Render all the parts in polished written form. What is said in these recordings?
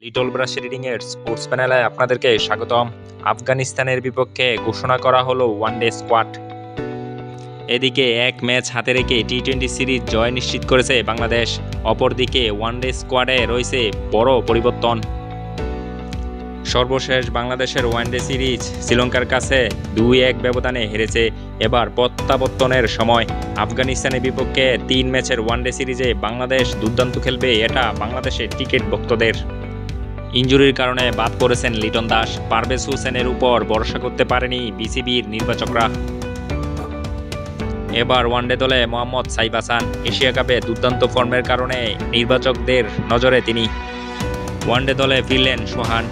Little brush reading এর sports প্যানেলে আপনাদেরকে স্বাগতম। আফগানিস্তানের বিপক্ষে ঘোষণা করা হলো ওয়ানডে স্কোয়াড। এদিকে এক ম্যাচ হাতে রেখে টি-20 সিরিজ জয় নিশ্চিত করেছে বাংলাদেশ। অপরদিকে ওয়ানডে স্কোয়াডে রয়েছে বড় পরিবর্তন। সর্বশেষ বাংলাদেশের ওয়ানডে সিরিজ শ্রীলঙ্কার কাছে 2-1 ব্যবধানে হেরেছে। এবার প্রত্যাবর্তনের সময়। আফগানিস্তানের বিপক্ষে 3 ম্যাচের ওয়ানডে সিরিজে বাংলাদেশ দুর্দান্ত খেলবে, এটা বাংলাদেশের ক্রিকেট ভক্তদের। ইনজুরির কারণে বাদ পড়েছেন লিটন দাস। পারভেজ হোসেনের উপর ভরসা করতে পারেনি বিসিবির নির্বাচকরা। এবার ওয়ানডে দলে মোহাম্মদ সাইফ হাসান। এশিয়া কাপে দুর্দান্ত ফর্মের কারণে নির্বাচকদের নজরে তিনি। ওয়ানডে দলে ফিরলেন সোহান।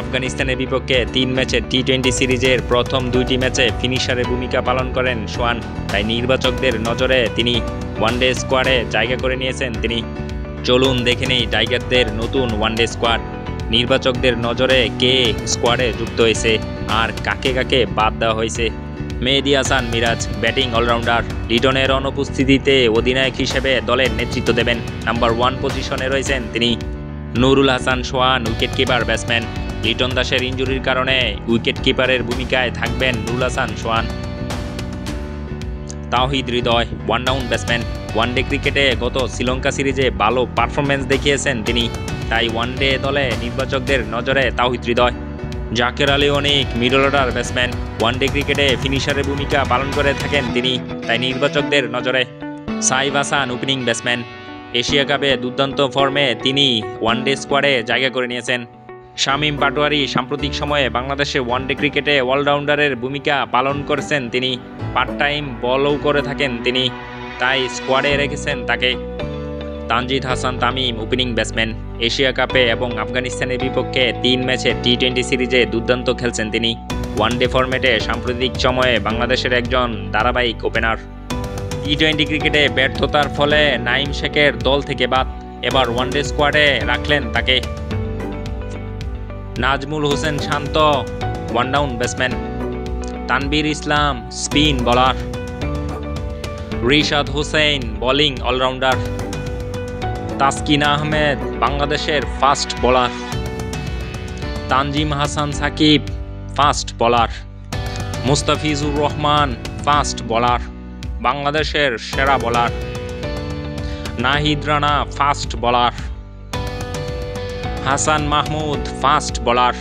আফগানিস্তানের বিপক্ষে 3 ম্যাচের টি-20 সিরিজের প্রথম 2টি ম্যাচে ফিনিশারের ভূমিকা পালন করেন সোহান, তাই নির্বাচকদের নজরে তিনি। ওয়ানডে স্কোয়াডে জায়গা করে নিয়েছেন তিনি। চলুন দেখে নেই টাইগারদের নতুন ওয়ানডে স্কোয়াড। নির্বাচকদের নজরে কে স্কোয়াডে যুক্ত হয়েছে আর কাকে কাকে বাদ দেওয়া হয়েছে। মেহেদী হাসান মিরাজ ব্যাটিং অলরাউন্ডার। লিটনের অনুপস্থিতিতে অধিনায়ক হিসেবে দলের নেতৃত্ব দেবেন। নাম্বার 1 পজিশনে রয়েছেন তিনি। নুরুল হাসান সোহান উইকেট কিপার ব্যাটসম্যান। লিটন দাসের ইনজুরির কারণে উইকেট কিপারের ভূমিকায় থাকবেন নুরুল হাসান সোহান। Towhid Hridoy one down batsman. One day ক্রিকেটে গত শ্রীলঙ্কা সিরিজে ভালো পারফরমেন্স দেখিয়েছেন তিনি, তাই ওয়ানডে দলে নির্বাচকদের নজরে তাওহিদ হৃদয়। জাকের আলী অনেক মিডল অর্ডার ব্যাটসম্যান। ওয়ানডে ক্রিকেটে ফিনিশারের ভূমিকা পালন করে থাকেন তিনি, তাই নির্বাচকদের নজরে। Saif Hasan opening batsman. Asia কাপে দুর্দান্ত ফর্মে তিনি ওয়ানডে স্কোয়াডে জায়গা করে নিয়েছেন। শামীম পাটোয়ারি সাম্প্রতিক সময়ে বাংলাদেশে ওয়ানডে ক্রিকেটে অলরাউন্ডারের ভূমিকা পালন করেছেন তিনি। পার্ট টাইম বলও করে থাকেন তিনি, তাই স্কোয়াডে রেখেছেন তাকে। Tanzid Hasan Tamim opening batsman. Asia কাপে এবং আফগানিস্তানের বিপক্ষে 3 ম্যাচের টি-20 সিরিজে দুর্দান্ত খেলছেন তিনি। ওয়ানডে ফরম্যাটে সাম্প্রতিক সময়ে বাংলাদেশের একজন ধারাবাহিক ওপেনার। টি-20 ক্রিকেটে ব্যর্থতার ফলে নাঈম শেখের দল থেকে বাদ, এবার ওয়ানডে স্কোয়াডে রাখলেন তাকে। Najmul Hossain Shanto one down batsman. Tanvir Islam spin bowler. Rishad Hossain bowling allrounder. Taskin Ahmed বাংলাদেশের fast bowler. Tanzim Hasan Sakib fast bowler. Mustafizur Rahman fast bowler, বাংলাদেশের সেরা বোলার। Nahid Rana fast bowler. Hasan Mahmud fast bowler.